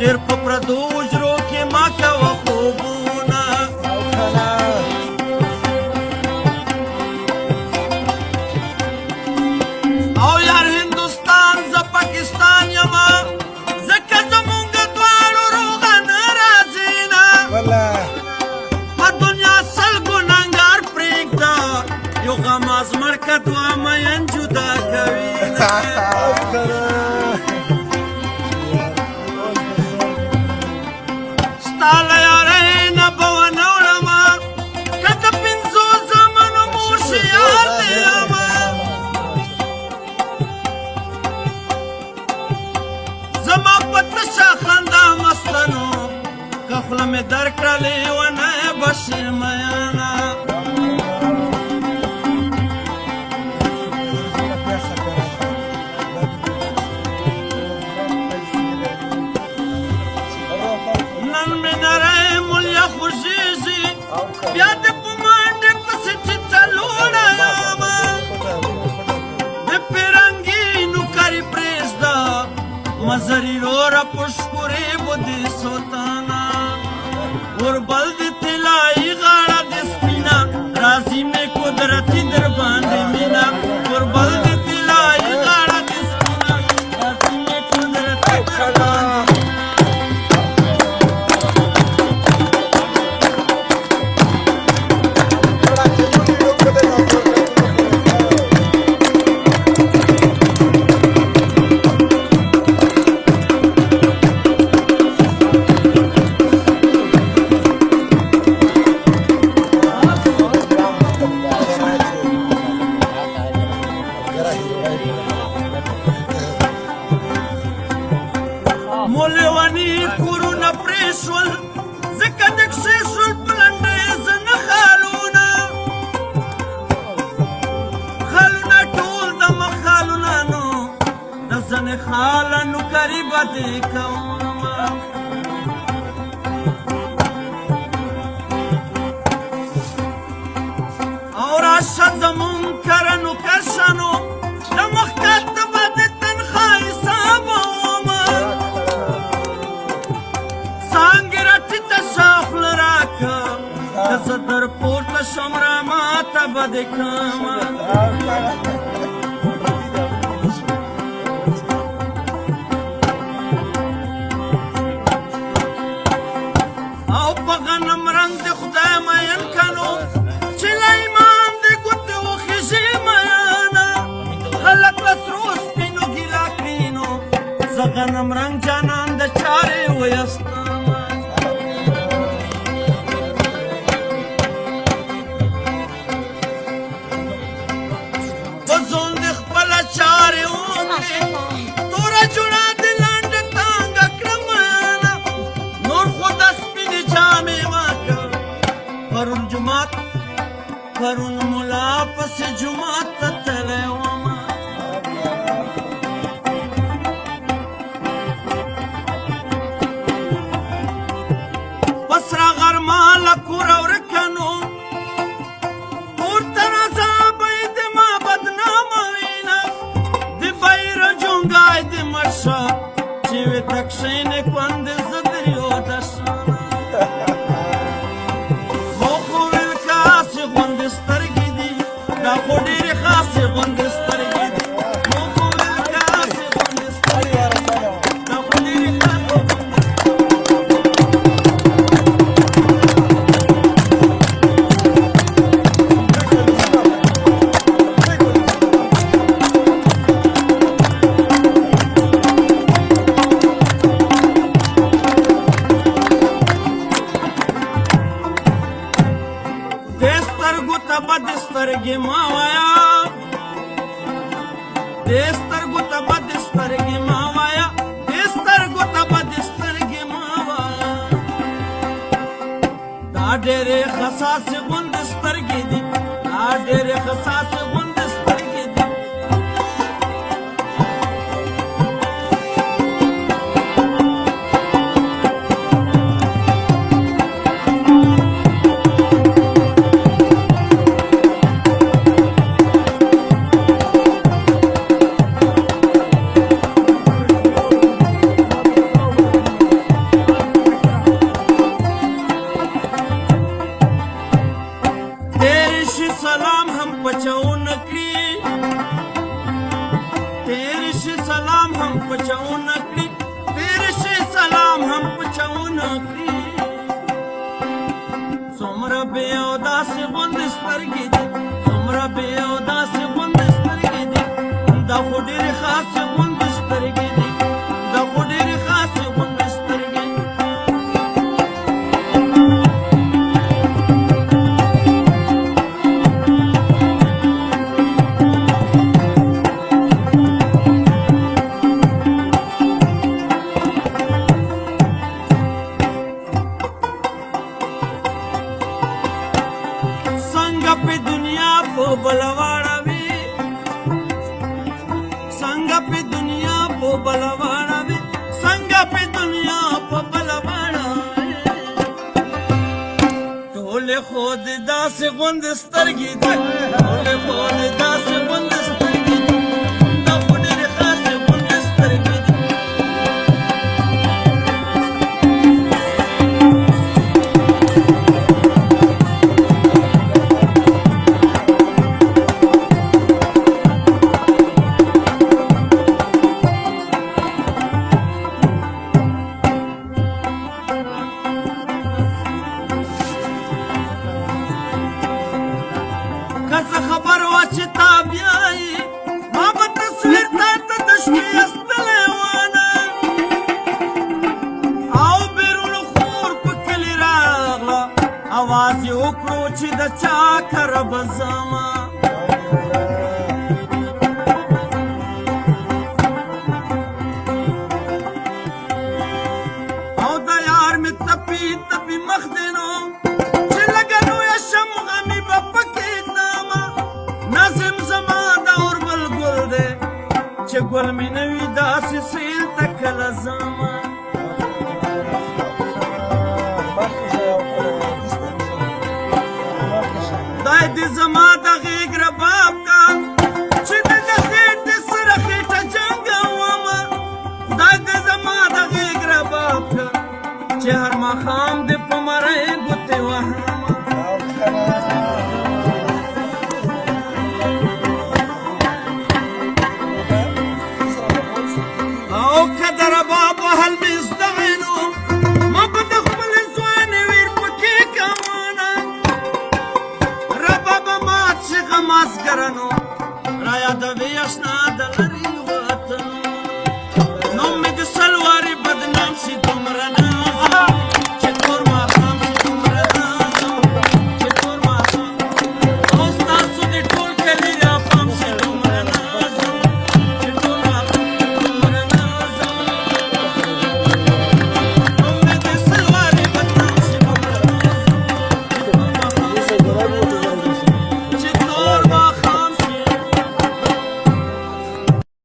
ډېر په پردو حجرو کې ما کوه خوبونه او یار هندوستان زه پاکستان یمه ځکه زمونږ دواړو روغه نه راځي نه په دنیا سل ګنهګار پرېږده یو غم ازمړ که دوه مین جدا کوي نه ستا له یارۍ نه به ونه وړمه که د پنځو زمنو مور شیار دې یمه زما په تشه خندا مستنو که خوله مې درکړه لیونی به شي میانه بیا د په منډې پسې چې تلوړه یمه د فرنګي نوکري پرېږده مزري روره په شکورې بودې سوتانه وربل د طلایي غاړه د سپینه راځي مې قدرتي در باندې مینه وربل د طلایي غاړه د سپینه راځي مې قدرتي در باندې مولواني کورونه پرې شول ځکه د کښې شول په لنډۍ ځنه خالونه خالونه ټول د مخ خالونه نو د ځنې خاله نوکري به دې کومه او راشه زمونږ کره نوکرشانو د مخ کاته به د تنخوا حساب ومه څانګې راټیټه شاخله راکه که زه در پورته شم راماته به دې کړمه او په غنم رنګ د خدای مین کنو چې له ایمان د ګوتې وخېژي میانه خلک له سرو سپینو ګیله کړي نو زه غنم رنګ جانان د چارې ویستمه په ځون د خپله چارې وکړې توره جوړه د لنډه تانګه کړه میانه نور خو د سپینې جامې واکړه پرون جومات پرون ملا پسې جومات ته تللی ومه سره غرمه له کوره ورکه نو کور ته راځه بی د ما بدنامه وینه د بیره جونګای د مړ شه چې وې ته کښېنې کونډې زه در یوده شمه ما خو ویل که هسې غوندې سترګې دي دا خو ډېرې خاصې غوندې سترګې دي ما خو ویل که هسې غوندې سترګې دي دا خو ډېرې خاصې سترګې ما وایا دې سترګو ته بد سترګې ما وایا دې سترګو ته بد سترګې ما وایا دا ډېرې حساسې غوندې سترګې دي دا ډېرې حساسې غوندې سترګې دي کړي څومره بې او داسې غوندې سترګې دي څومره بې او داسې غوندې سترګې دي دا خو ډېرې خاصې غوندې سترګې دي دا خو ډېرې خاصې غوندې سترګې څنګه په دنیا په بل واړوي څنګه په دنیا په بل واړوي څنګه په دنیا په بل واړوي ټولې خو دې داسې غوندې سترګې دي ټولې خو دې داسې غوندې سترګې دي دا خو ډېرې خاصې غوندې سترګې دي که څه خبر وه چې تا بیایي ما به تصویر تا ته د شپې ایستلی وانه او بیرون خور په کلي راغله اواز یې وکړو چې د چا کره به ځمه او د یار مې تپي تپي مخ دی نو چې لږه لویه شم غمي به پکې نظم زما د اوربل ګل دی چې ګل مې نه وي داسې سیل ته کله ځمه خدای دې زما د غېږ رباب کا چې د ده خېټې سره خېټه جنګومه خدای دې زما د غېږ رباب کا چې هر ماښام دې په مرۍ ګوتې وهمه او که د رباب وهل مې زده